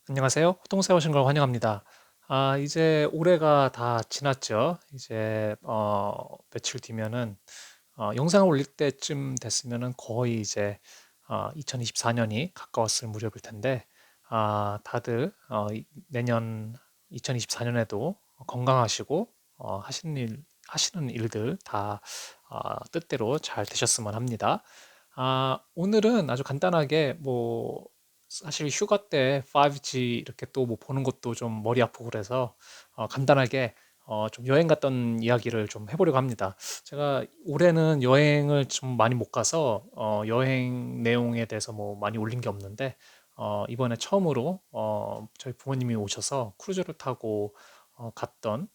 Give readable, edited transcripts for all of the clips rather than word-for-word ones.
안녕하세요. 호통사에 오신 걸 환영합니다. 이제 올해가 다 지났죠. 이제 며칠 뒤면은 영상을 올릴 때쯤 됐으면은 거의 이제 2024년이 가까웠을 무렵일 텐데 다들 내년 2024년에도 건강하시고 하시는 일들 다 뜻대로 잘 되셨으면 합니다. 오늘은 아주 간단하게 뭐 사실 휴가 때 5G 이렇게 또 뭐 보는 것도 좀 머리 아프고 그래서 간단하게 좀 여행 갔던 이야기를 좀 해보려고 합니다. 제가 올해는 여행을 좀 많이 못 가서 여행 내용에 대해서 뭐 많이 올린 게 없는데 이번에 처음으로 저희 부모님이 오셔서 크루즈를 타고 갔던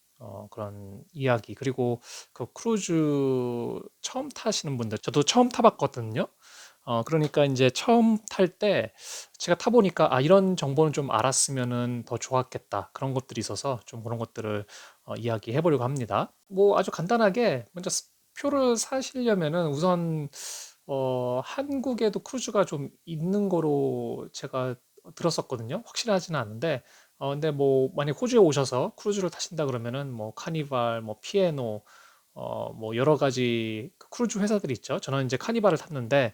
그런 이야기 그리고 그 크루즈 처음 타시는 분들 저도 처음 타봤거든요. 그러니까 이제 처음 탈 때 제가 타보니까 이런 정보는 좀 알았으면은 더 좋았겠다. 그런 것들이 있어서 좀 그런 것들을 이야기해 보려고 합니다. 뭐 아주 간단하게 먼저 표를 사시려면은 우선 한국에도 크루즈가 좀 있는 거로 제가 들었었거든요. 확실하지는 않은데 근데 뭐 만약 호주에 오셔서 크루즈를 타신다 그러면은 뭐 카니발, 뭐 피에노 뭐 여러 가지 그 크루즈 회사들이 있죠. 저는 이제 카니발을 탔는데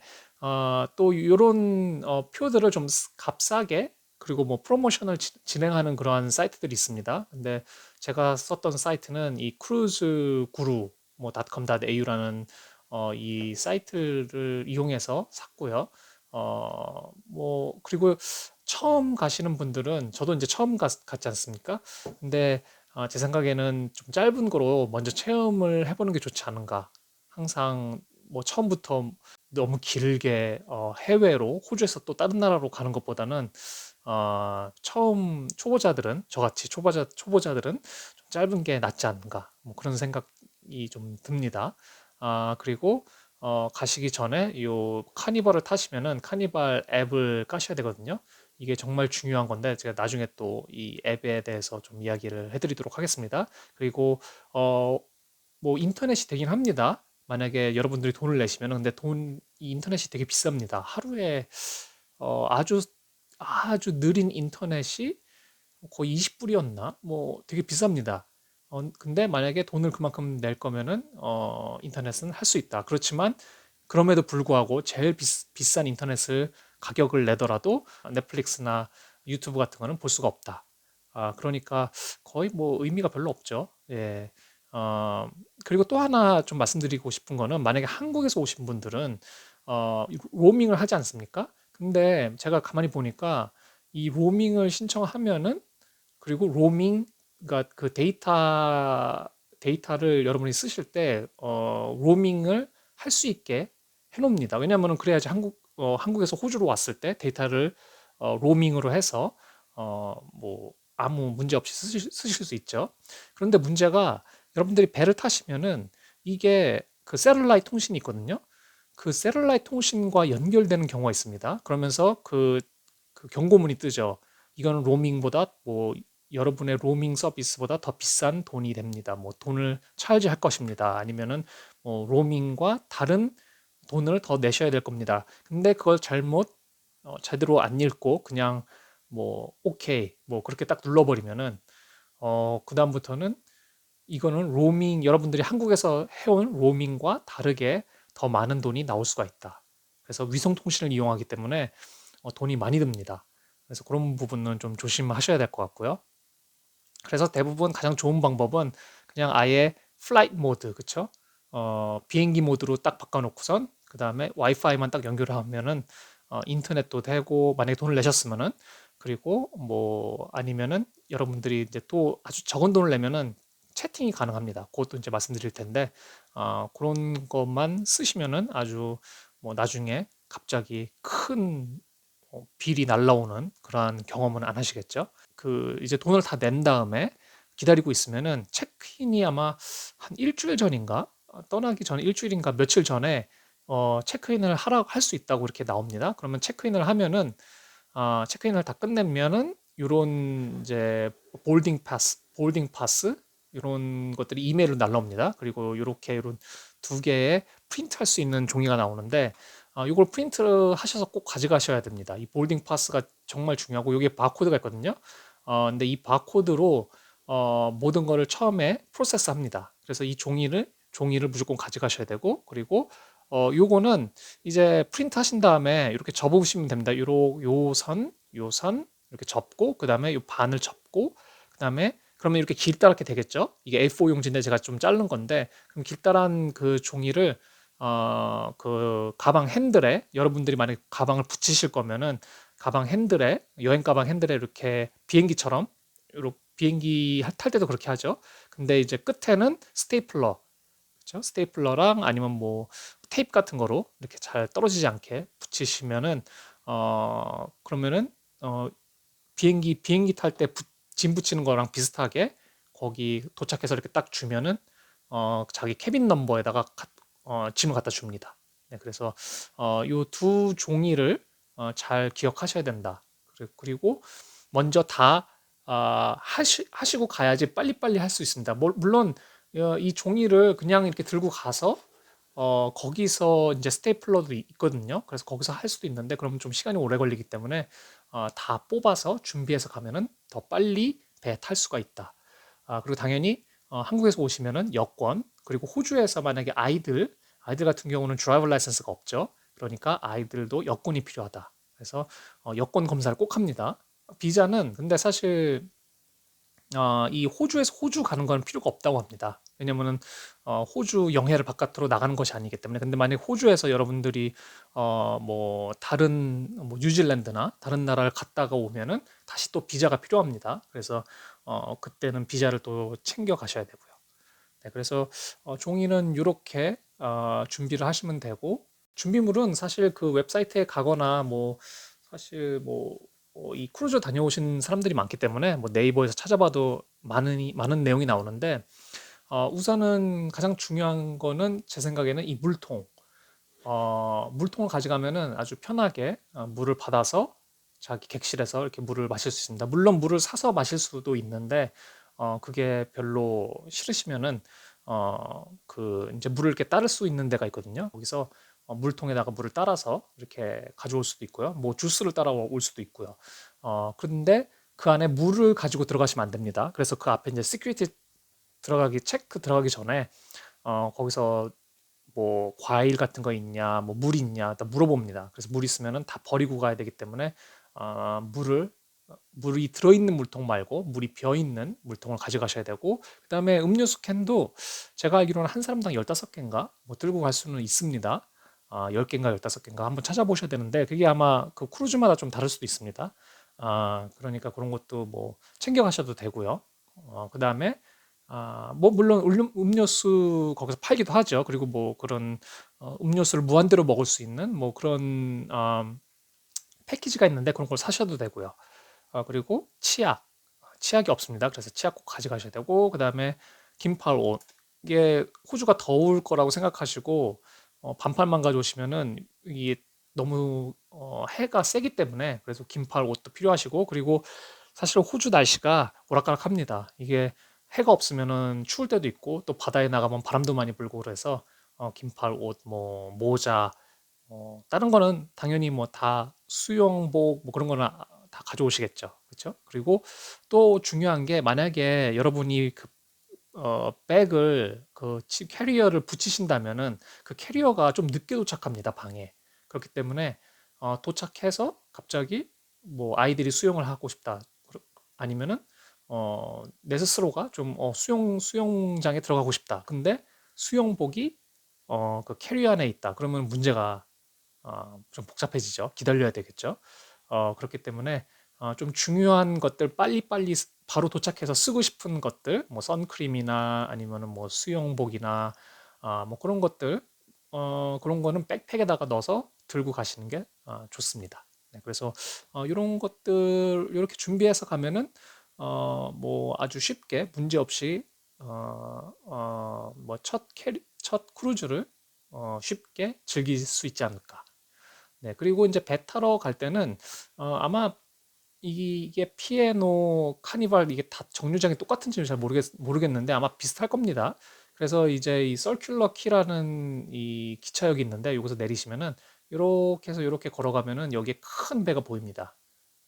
또 요런 표들을 좀 값싸게 그리고 뭐 프로모션을 진행하는 그러한 사이트들이 있습니다. 근데 제가 썼던 사이트는 이 크루즈 구루 뭐 .com.au라는 이 사이트를 이용해서 샀고요. 뭐 그리고 처음 가시는 분들은 저도 이제 처음 갔지 않습니까? 근데 제 생각에는 좀 짧은 거로 먼저 체험을 해보는 게 좋지 않은가. 항상 뭐 처음부터 너무 길게 해외로 호주에서 또 다른 나라로 가는 것보다는 처음 초보자들은 저같이 초보자들은 좀 짧은 게 낫지 않은가. 뭐 그런 생각이 좀 듭니다. 그리고 가시기 전에 요 카니발을 타시면은 카니발 앱을 까셔야 되거든요. 이게 정말 중요한 건데 제가 나중에 또 이 앱에 대해서 좀 이야기를 해드리도록 하겠습니다. 그리고 어, 뭐 인터넷이 되긴 합니다. 만약에 여러분들이 돈을 내시면 근데 이 인터넷이 되게 비쌉니다. 하루에 아주 아주 느린 인터넷이 거의 20불이었나? 뭐 되게 비쌉니다. 근데 만약에 돈을 그만큼 낼 거면은 인터넷은 할 수 있다. 그렇지만 그럼에도 불구하고 제일 비싼 인터넷을 가격을 내더라도 넷플릭스나 유튜브 같은 거는 볼 수가 없다. 그러니까 거의 뭐 의미가 별로 없죠. 예. 어, 그리고 또 하나 좀 말씀드리고 싶은 거는 만약에 한국에서 오신 분들은 로밍을 하지 않습니까? 근데 제가 가만히 보니까 이 로밍을 신청하면은 그리고 로밍 그러니까 그 데이터를 여러분이 쓰실 때 로밍을 할 수 있게 해 놓습니다. 왜냐면은 그래야지 한국에서 호주로 왔을 때 데이터를 로밍으로 해서 뭐 아무 문제 없이 쓰실 수 있죠. 그런데 문제가 여러분들이 배를 타시면은 이게 그 셀룰라이트 통신이 있거든요. 그 셀룰라이트 통신과 연결되는 경우가 있습니다. 그러면서 그 경고문이 뜨죠. 이거는 로밍보다 뭐 여러분의 로밍 서비스보다 더 비싼 돈이 됩니다. 뭐 돈을 차지할 것입니다. 아니면은 뭐 로밍과 다른 돈을 더 내셔야 될 겁니다. 근데 그걸 제대로 안 읽고 그냥 뭐 오케이 뭐 그렇게 딱 눌러버리면은 그다음부터는 이거는 로밍 여러분들이 한국에서 해온 로밍과 다르게 더 많은 돈이 나올 수가 있다. 그래서 위성 통신을 이용하기 때문에 돈이 많이 듭니다. 그래서 그런 부분은 좀 조심하셔야 될 것 같고요. 그래서 대부분 가장 좋은 방법은 그냥 아예 플라이트 모드, 그쵸? 비행기 모드로 딱 바꿔놓고선 그 다음에 와이파이만 딱 연결하면은 인터넷도 되고 만약에 돈을 내셨으면은 그리고 뭐 아니면은 여러분들이 이제 또 아주 적은 돈을 내면은 채팅이 가능합니다. 그것도 이제 말씀드릴 텐데 그런 것만 쓰시면은 아주 뭐 나중에 갑자기 큰 빌이 날라오는 그러한 경험은 안 하시겠죠? 그 이제 돈을 다 낸 다음에 기다리고 있으면은 체크인이 아마 한 일주일 전인가 떠나기 전에 일주일인가 며칠 전에 체크인을 하라 할 수 있다고 이렇게 나옵니다. 그러면 체크인을 하면은 체크인을 다 끝내면은 요런 이제 보딩 파스 요런 것들이 이메일로 날라옵니다. 그리고 요렇게 요런 두 개의 프린트할 수 있는 종이가 나오는데 이걸 프린트 하셔서 꼭 가져가셔야 됩니다. 이 볼딩 파스가 정말 중요하고 여기에 바코드가 있거든요. 근데 이 바코드로 모든 거를 처음에 프로세스 합니다. 그래서 이 종이를 무조건 가져가셔야 되고, 그리고 요거는 이제 프린트 하신 다음에 이렇게 접으시면 됩니다. 요 선 이렇게 접고, 그 다음에 요 반을 접고, 그 다음에 그러면 이렇게 길다랗게 되겠죠. 이게 A4 용지인데 제가 좀 자른 건데, 그럼 길다란 그 종이를 그 가방 핸들에, 여러분들이 만약에 가방을 붙이실 거면은 가방 핸들에, 여행 가방 핸들에 이렇게 비행기처럼, 이렇게 비행기 탈 때도 그렇게 하죠. 근데 이제 끝에는 스테이플러, 그렇죠? 스테이플러랑 아니면 뭐 테이프 같은 거로 이렇게 잘 떨어지지 않게 붙이시면은 그러면은 어 비행기 탈 때 짐 붙이는 거랑 비슷하게 거기 도착해서 이렇게 딱 주면은 자기 캐빈 넘버에다가 짐을 갖다 줍니다. 네, 그래서 요 두 종이를 잘 기억하셔야 된다. 그리고 먼저 다 하시고 가야지 빨리빨리 할 수 있습니다. 물론 이 종이를 그냥 이렇게 들고 가서 거기서 이제 스테이플러도 있거든요. 그래서 거기서 할 수도 있는데 그러면 좀 시간이 오래 걸리기 때문에 다 뽑아서 준비해서 가면은 더 빨리 배에 탈 수가 있다. 그리고 당연히 한국에서 오시면은 여권, 그리고 호주에서 만약에 아이들 같은 경우는 드라이버 라이선스가 없죠. 그러니까 아이들도 여권이 필요하다. 그래서 여권 검사를 꼭 합니다. 비자는 근데 사실 이 호주에서 호주 가는 건 필요가 없다고 합니다. 왜냐면은 호주 영해를 바깥으로 나가는 것이 아니기 때문에. 근데 만약 호주에서 여러분들이 뭐 다른 뭐 뉴질랜드나 다른 나라를 갔다가 오면은 다시 또 비자가 필요합니다. 그래서 그때는 비자를 또 챙겨 가셔야 되고요. 네, 그래서 종이는 이렇게 준비를 하시면 되고, 준비물은 사실 그 웹사이트에 가거나 뭐 사실 뭐 이 크루즈 다녀오신 사람들이 많기 때문에 뭐 네이버에서 찾아봐도 많은 내용이 나오는데, 우선은 가장 중요한 거는 제 생각에는 이 물통. 물통을 가져가면은 아주 편하게 물을 받아서 자기 객실에서 이렇게 물을 마실 수 있습니다. 물론 물을 사서 마실 수도 있는데 그게 별로 싫으시면은 그 이제 물을 이렇게 따를 수 있는 데가 있거든요. 거기서 물통에다가 물을 따라서 이렇게 가져올 수도 있고요. 뭐 주스를 따라올 수도 있고요. 그런데 그 안에 물을 가지고 들어가시면 안 됩니다. 그래서 그 앞에 이제 시큐리티 체크 들어가기 전에 거기서 뭐 과일 같은 거 있냐, 뭐 물 있냐, 다 물어봅니다. 그래서 물 있으면은 다 버리고 가야 되기 때문에 물이 들어있는 물통 말고 물이 비어 있는 물통을 가져가셔야 되고, 그다음에 음료수 캔도 제가 알기로는 한 사람당 15개인가 뭐 들고 갈 수는 있습니다. 10개인가 15개인가 한번 찾아보셔야 되는데 그게 아마 그 크루즈마다 좀 다를 수도 있습니다. 그러니까 그런 것도 뭐 챙겨 가셔도 되고요. 그다음에 뭐 물론 음료수 거기서 팔기도 하죠. 그리고 뭐 그런 음료수를 무한대로 먹을 수 있는 뭐 그런 패키지가 있는데 그런 걸 사셔도 되고요. 그리고 치약이 없습니다. 그래서 치약 꼭 가져가셔야 되고, 그다음에 긴팔 옷. 이게 호주가 더울 거라고 생각하시고 반팔만 가져오시면은 이게 너무 해가 세기 때문에, 그래서 긴팔 옷도 필요하시고, 그리고 사실 호주 날씨가 오락가락합니다. 이게 해가 없으면은 추울 때도 있고 또 바다에 나가면 바람도 많이 불고 그래서 긴팔 옷, 뭐 모자, 다른 거는 당연히 뭐 다 수영복 뭐 그런 거는 다 가져오시겠죠. 그렇죠? 그리고 또 중요한 게, 만약에 여러분이 그 백을 캐리어를 붙이신다면은 그 캐리어가 좀 늦게 도착합니다, 방에. 그렇기 때문에 도착해서 갑자기 뭐 아이들이 수영을 하고 싶다. 아니면은 내 스스로가 좀 수영장에 들어가고 싶다. 근데 수영복이 그 캐리어 안에 있다. 그러면 문제가 좀 복잡해지죠. 기다려야 되겠죠. 그렇기 때문에 좀 중요한 것들 빨리빨리 바로 도착해서 쓰고 싶은 것들, 뭐 선크림이나 아니면은 뭐 수영복이나 뭐 그런 것들, 그런 거는 백팩에다가 넣어서 들고 가시는 게 좋습니다. 네, 그래서 이런 것들 이렇게 준비해서 가면은 뭐 아주 쉽게 문제 없이 뭐 첫 크루즈를 쉽게 즐길 수 있지 않을까. 네, 그리고 이제 배 타러 갈 때는 아마 이게 피에노, 카니발 이게 다 정류장이 똑같은지는 잘 모르겠는데 아마 비슷할 겁니다. 그래서 이제 이 서큘러 키라는 이 기차역이 있는데 여기서 내리시면은 요렇게 해서 요렇게 걸어가면은 여기에 큰 배가 보입니다.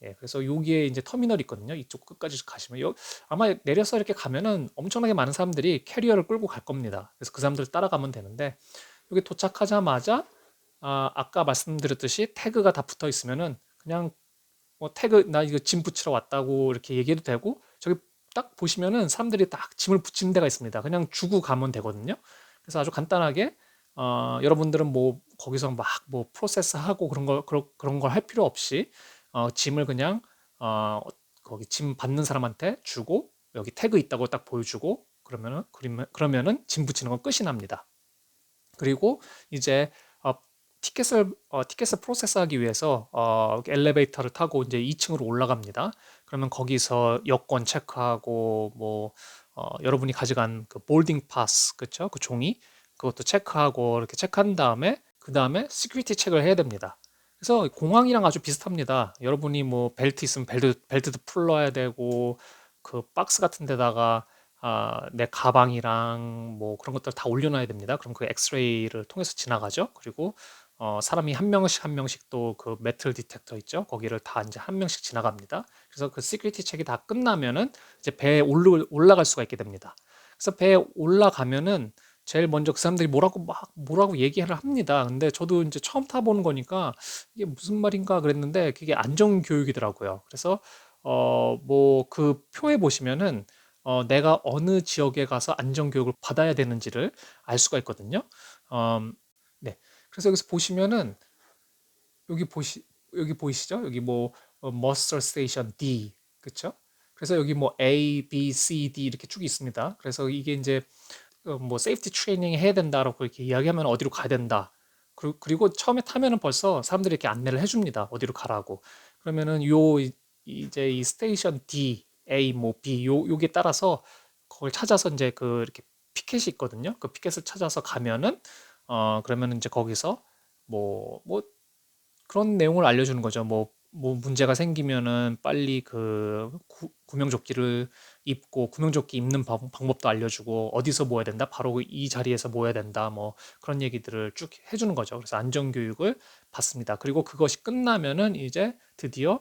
예, 그래서 여기에 이제 터미널이 있거든요. 이쪽 끝까지 가시면 아마 내려서 이렇게 가면은 엄청나게 많은 사람들이 캐리어를 끌고 갈 겁니다. 그래서 그 사람들 따라가면 되는데 여기 도착하자마자 아까 말씀드렸듯이 태그가 다 붙어 있으면은 그냥 뭐 태그 나 이거 짐 붙이러 왔다고 이렇게 얘기해도 되고 저기 딱 보시면은 사람들이 딱 짐을 붙이는 데가 있습니다. 그냥 주고 가면 되거든요. 그래서 아주 간단하게 여러분들은 뭐 거기서 막 뭐 프로세스하고 그런 걸 할 필요 없이 짐을 그냥 어, 거기 짐 받는 사람한테 주고 여기 태그 있다고 딱 보여주고 그러면은 짐 붙이는 건 끝이 납니다. 그리고 이제 티켓을 프로세스하기 위해서 엘리베이터를 타고 이제 2층으로 올라갑니다. 그러면 거기서 여권 체크하고 뭐 여러분이 가져간 그 보딩 파스 그쵸? 그 종이 그것도 체크하고 이렇게 체크한 다음에 그 다음에 시큐리티 체크를 해야 됩니다. 그래서 공항이랑 아주 비슷합니다. 여러분이 뭐 벨트 있으면 벨트도 풀러야 되고 그 박스 같은 데다가 내 가방이랑 뭐 그런 것들 다 올려놔야 됩니다. 그럼 그 엑스레이를 통해서 지나가죠. 그리고 사람이 한 명씩 한 명씩 또 그 메탈 디텍터 있죠. 거기를 다 이제 한 명씩 지나갑니다. 그래서 그 시큐리티 체크가 다 끝나면은 이제 배에 올라갈 수가 있게 됩니다. 그래서 배에 올라가면은 제일 먼저 그 사람들이 뭐라고 얘기를 합니다. 근데 저도 이제 처음 타보는 거니까 이게 무슨 말인가 그랬는데 그게 안전 교육이더라고요. 그래서 뭐 그 표에 보시면은 내가 어느 지역에 가서 안전 교육을 받아야 되는지를 알 수가 있거든요. 네. 그래서 여기서 보시면은 여기 보시 여기 보이시죠? 여기 뭐 머스터 스테이션 D 그쵸? 그래서 여기 뭐 A, B, C, D 이렇게 쭉 있습니다. 그래서 이게 이제 뭐 세이프티 트레이닝 해야 된다라고 이렇게 이야기하면 어디로 가야 된다. 그리고 처음에 타면은 벌써 사람들이 이렇게 안내를 해줍니다. 어디로 가라고. 그러면은 이제 이 스테이션 D, A, 뭐 B 요게 따라서 그걸 찾아서 이제 그 이렇게 피켓이 있거든요. 그 피켓을 찾아서 가면은 그러면은 이제 거기서 뭐 그런 내용을 알려주는 거죠. 뭐 문제가 생기면은 빨리 그 구명조끼를 입고 구명조끼 입는 방법도 알려주고 어디서 모여야 된다. 바로 이 자리에서 모여야 된다. 뭐 그런 얘기들을 쭉 해주는 거죠. 그래서 안전교육을 받습니다. 그리고 그것이 끝나면은 이제 드디어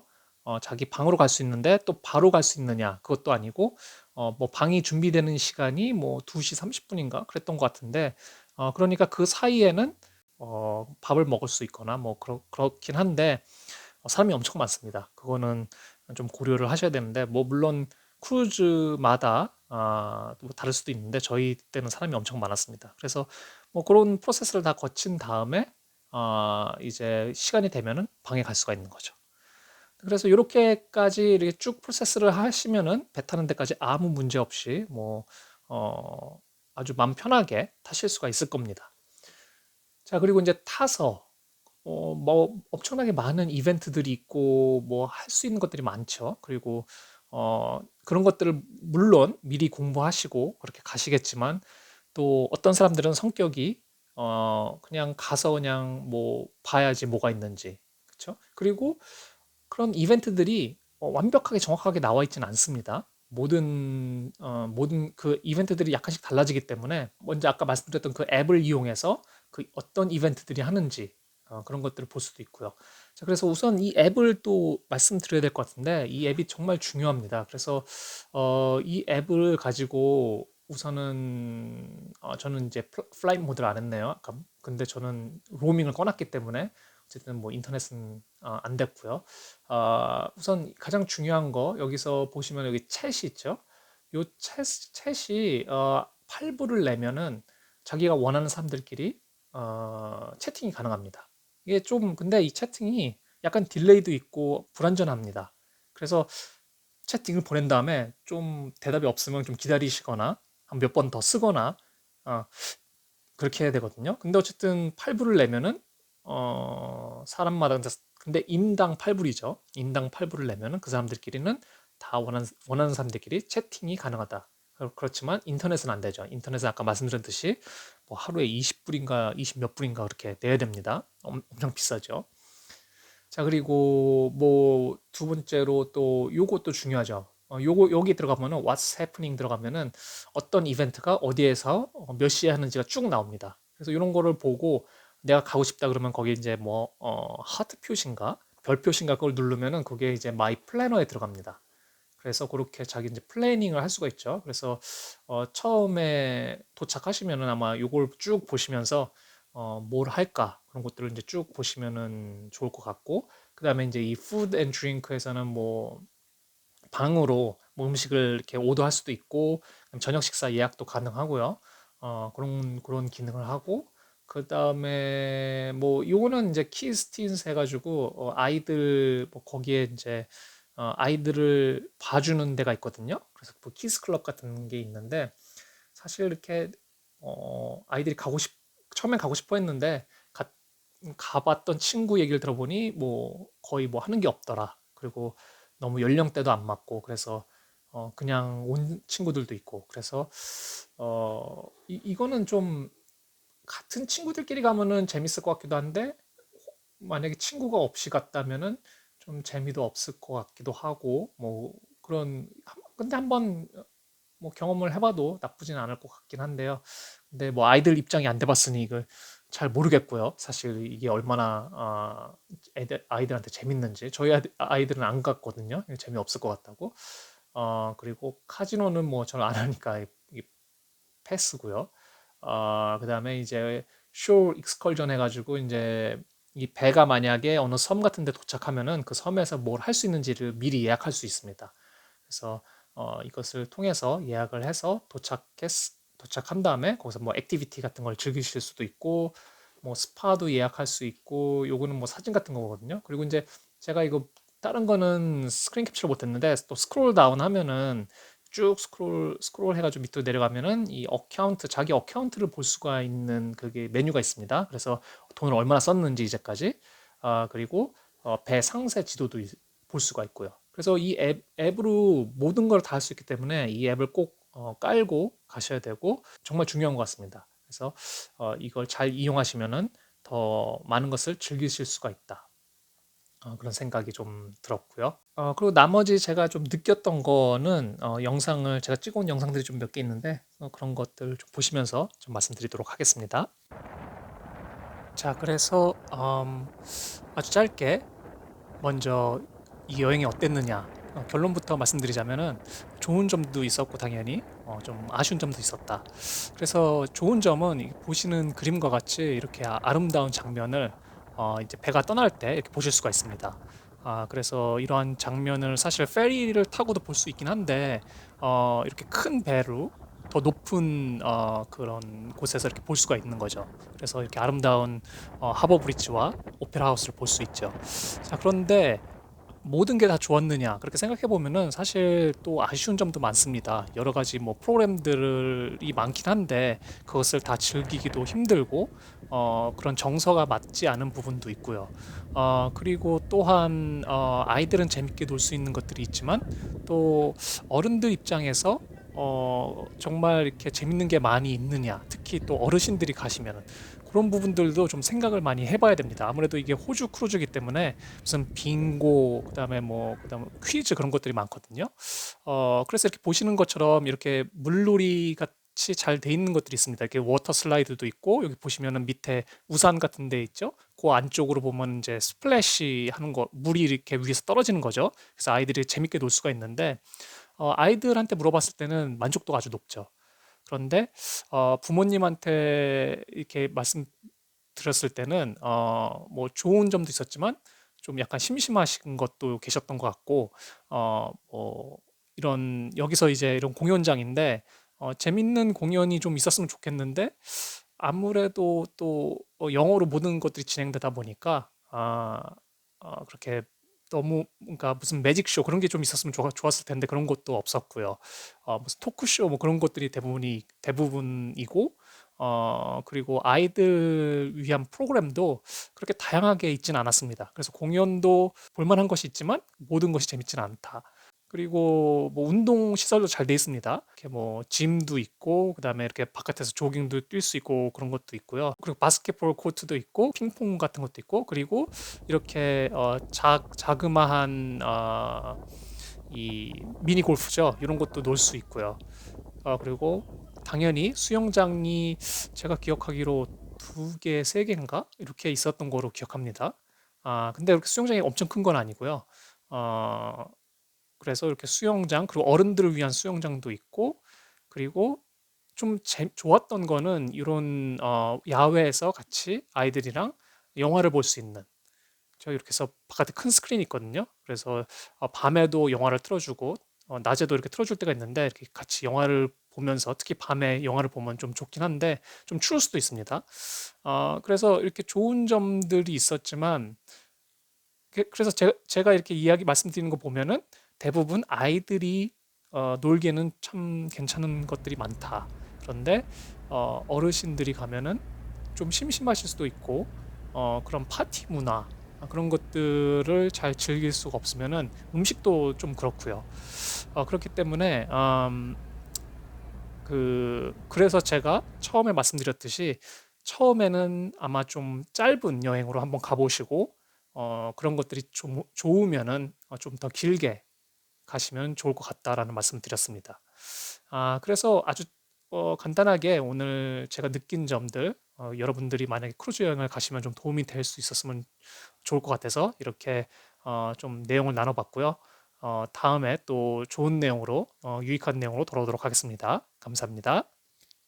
자기 방으로 갈 수 있는데 또 바로 갈 수 있느냐 그것도 아니고 뭐 방이 준비되는 시간이 뭐 2시 30분인가 그랬던 것 같은데 그러니까 그 사이에는 밥을 먹을 수 있거나 뭐 그렇긴 한데 사람이 엄청 많습니다. 그거는 좀 고려를 하셔야 되는데 뭐 물론 크루즈마다 뭐 다를 수도 있는데 저희 때는 사람이 엄청 많았습니다. 그래서 뭐 그런 프로세스를 다 거친 다음에 이제 시간이 되면은 방에 갈 수가 있는 거죠. 그래서 이렇게까지 이렇게 쭉 프로세스를 하시면은 배 타는 데까지 아무 문제 없이 뭐 아주 마음 편하게 타실 수가 있을 겁니다. 자, 그리고 이제 타서 뭐 엄청나게 많은 이벤트들이 있고 뭐 할 수 있는 것들이 많죠. 그리고 그런 것들을 물론 미리 공부하시고 그렇게 가시겠지만 또 어떤 사람들은 성격이 그냥 가서 그냥 뭐 봐야지 뭐가 있는지. 그쵸? 그리고 그런 이벤트들이 완벽하게 정확하게 나와 있지는 않습니다. 모든 그 이벤트들이 약간씩 달라지기 때문에 먼저 아까 말씀드렸던 그 앱을 이용해서 그 어떤 이벤트들이 하는지 그런 것들을 볼 수도 있고요. 자, 그래서 우선 이 앱을 또 말씀드려야 될 것 같은데 이 앱이 정말 중요합니다. 그래서 이 앱을 가지고 우선은 저는 이제 플라이트 모드를 안 했네요. 아까 근데 저는 로밍을 꺼놨기 때문에 어쨌든 뭐 인터넷은 안 됐고요. 우선 가장 중요한 거 여기서 보시면 여기 챗이 있죠. 요 챗이 8불을 내면은 자기가 원하는 사람들끼리 채팅이 가능합니다. 이게 좀 근데 이 채팅이 약간 딜레이도 있고 불안전합니다. 그래서 채팅을 보낸 다음에 좀 대답이 없으면 좀 기다리시거나 한 몇 번 더 쓰거나 어, 그렇게 해야 되거든요. 근데 어쨌든 8불을 내면은 사람마다 근데 인당 8불이죠. 인당 8불을 내면은 그 사람들끼리는 다 원하는 사람들끼리 채팅이 가능하다. 그렇지만 인터넷은 안 되죠. 인터넷은 아까 말씀드렸듯이 뭐 하루에 20불인가 20 몇 불인가 그렇게 내야 됩니다. 엄청 비싸죠. 자, 그리고 뭐 두 번째로 또 요것도 중요하죠. 여기 들어가면은 What's happening 들어가면은 어떤 이벤트가 어디에서 몇 시에 하는지가 쭉 나옵니다. 그래서 이런 거를 보고 내가 가고 싶다 그러면 거기 이제 뭐 하트 표시인가 별 표시인가 그걸 누르면은 그게 이제 마이 플래너에 들어갑니다. 그래서 그렇게 자기 이제 플래닝을 할 수가 있죠. 그래서 처음에 도착하시면은 아마 요걸 쭉 보시면서 뭘 할까 그런 것들을 이제 쭉 보시면은 좋을 것 같고, 그다음에 이제 이 푸드 앤 드링크에서는 뭐 방으로 뭐 음식을 이렇게 오더할 수도 있고 저녁 식사 예약도 가능하고요. 그런 기능을 하고, 그다음에 뭐 요거는 이제 키스틴스 해가지고 아이들 뭐 거기에 이제 아이들을 봐주는 데가 있거든요. 그래서 뭐 키스 클럽 같은 게 있는데, 사실 이렇게 아이들이 처음엔 가고 싶어 했는데 가봤던 친구 얘기를 들어보니 뭐 거의 뭐 하는 게 없더라. 그리고 너무 연령대도 안 맞고 그래서 그냥 온 친구들도 있고 그래서 이거는 좀 같은 친구들끼리 가면은 재밌을 것 같기도 한데 만약에 친구가 없이 갔다면은 좀 재미도 없을 것 같기도 하고 뭐 근데 한번 뭐 경험을 해봐도 나쁘진 않을 것 같긴 한데요. 근데 뭐 아이들 입장이 안 돼봤으니 이걸 잘 모르겠고요. 사실 이게 얼마나 아이들한테 재밌는지 저희 아이들은 안 갔거든요. 재미없을 것 같다고. 그리고 카지노는 뭐 저는 안 하니까 패스고요. 그다음에 이제 쇼 익스컬전 해가지고 이제 이 배가 만약에 어느 섬 같은 데 도착하면은 그 섬에서 뭘 할 수 있는지를 미리 예약할 수 있습니다. 그래서 이것을 통해서 예약을 해서 도착한 다음에 거기서 뭐 액티비티 같은 걸 즐기실 수도 있고 뭐 스파도 예약할 수 있고, 요거는 뭐 사진 같은 거거든요. 그리고 이제 제가 이거 다른 거는 스크린 캡처를 못했는데 또 스크롤 다운 하면은 쭉 스크롤 해가지고 밑으로 내려가면은 이 자기 어카운트를 볼 수가 있는 그게 메뉴가 있습니다. 그래서 돈을 얼마나 썼는지 이제까지, 그리고 배 상세 지도도 볼 수가 있고요. 그래서 이 앱으로 모든 걸 다 할 수 있기 때문에 이 앱을 꼭 깔고 가셔야 되고 정말 중요한 것 같습니다. 그래서 이걸 잘 이용하시면은 더 많은 것을 즐기실 수가 있다. 그런 생각이 좀 들었고요. 그리고 나머지 제가 좀 느꼈던 거는 영상을 제가 찍어온 영상들이 좀 몇 개 있는데 그런 것들 좀 보시면서 좀 말씀드리도록 하겠습니다. 자, 그래서 아주 짧게 먼저 이 여행이 어땠느냐 결론부터 말씀드리자면은 좋은 점도 있었고 당연히 좀 아쉬운 점도 있었다. 그래서 좋은 점은 보시는 그림과 같이 이렇게 아름다운 장면을 이제 배가 떠날 때 이렇게 보실 수가 있습니다. 그래서 이러한 장면을 사실 페리를 타고도 볼 수 있긴 한데 이렇게 큰 배로 더 높은 그런 곳에서 이렇게 볼 수가 있는 거죠. 그래서 이렇게 아름다운 하버 브릿지와 오페라 하우스를 볼 수 있죠. 자, 그런데 모든 게 다 좋았느냐 그렇게 생각해 보면은 사실 또 아쉬운 점도 많습니다. 여러 가지 뭐 프로그램들이 많긴 한데 그것을 다 즐기기도 힘들고 그런 정서가 맞지 않은 부분도 있고요. 그리고 또한 아이들은 재밌게 놀 수 있는 것들이 있지만 또 어른들 입장에서 정말 이렇게 재밌는 게 많이 있느냐, 특히 또 어르신들이 가시면은 그런 부분들도 좀 생각을 많이 해봐야 됩니다. 아무래도 이게 호주 크루즈이기 때문에 무슨 빙고, 그다음에 퀴즈 그런 것들이 많거든요. 그래서 이렇게 보시는 것처럼 이렇게 물놀이 같이 잘 돼 있는 것들이 있습니다. 이렇게 워터 슬라이드도 있고 여기 보시면은 밑에 우산 같은 데 있죠. 그 안쪽으로 보면 이제 스플래시 하는 거, 물이 이렇게 위에서 떨어지는 거죠. 그래서 아이들이 재밌게 놀 수가 있는데 아이들한테 물어봤을 때는 만족도가 아주 높죠. 그런데 부모님한테 이렇게 말씀드렸을 때는 뭐 좋은 점도 있었지만 좀 약간 심심하신 것도 계셨던 것 같고, 뭐 이런 여기서 이제 이런 공연장인데 재밌는 공연이 좀 있었으면 좋겠는데 아무래도 또 영어로 모든 것들이 진행되다 보니까 그렇게 너무 그러니까 무슨 매직쇼 그런 게 좀 있었으면 좋았을 텐데 그런 것도 없었고요. 무슨 토크쇼 뭐 그런 것들이 대부분이고 그리고 아이들 위한 프로그램도 그렇게 다양하게 있진 않았습니다. 그래서 공연도 볼 만한 것이 있지만 모든 것이 재밌지는 않다. 그리고 뭐 운동 시설도 잘 돼 있습니다. 이렇게 뭐 짐도 있고 그다음에 이렇게 바깥에서 조깅도 뛸 수 있고 그런 것도 있고요. 그리고 바스켓볼 코트도 있고 핑퐁 같은 것도 있고 그리고 이렇게 자그마한 이 미니 골프죠. 이런 것도 놀 수 있고요. 그리고 당연히 수영장이 제가 기억하기로 두 개, 세 개인가 이렇게 있었던 거로 기억합니다. 근데 이렇게 수영장이 엄청 큰 건 아니고요. 어, 그래서 이렇게 수영장 그리고 어른들을 위한 수영장도 있고 그리고 좀 좋았던 거는 이런 야외에서 같이 아이들이랑 영화를 볼 수 있는 저 이렇게 해서 바깥에 큰 스크린이 있거든요. 그래서 밤에도 영화를 틀어주고 낮에도 이렇게 틀어줄 때가 있는데 이렇게 같이 영화를 보면서 특히 밤에 영화를 보면 좀 좋긴 한데 좀 추울 수도 있습니다. 그래서 이렇게 좋은 점들이 있었지만 그래서 제가 이렇게 이야기 말씀드리는 거 보면은 대부분 아이들이 놀기에는 참 괜찮은 것들이 많다. 그런데 어르신들이 가면은 좀 심심하실 수도 있고 그런 파티 문화 그런 것들을 잘 즐길 수가 없으면은 음식도 좀 그렇고요. 그렇기 때문에 그래서 제가 처음에 말씀드렸듯이 처음에는 아마 좀 짧은 여행으로 한번 가보시고 그런 것들이 좀 좋으면은 좀 더 길게 가시면 좋을 것 같다라는 말씀 드렸습니다. 그래서 아주 간단하게 오늘 제가 느낀 점들 여러분들이 만약에 크루즈 여행을 가시면 좀 도움이 될 수 있었으면 좋을 것 같아서 이렇게 좀 내용을 나눠봤고요. 다음에 또 좋은 내용으로 유익한 내용으로 돌아오도록 하겠습니다. 감사합니다.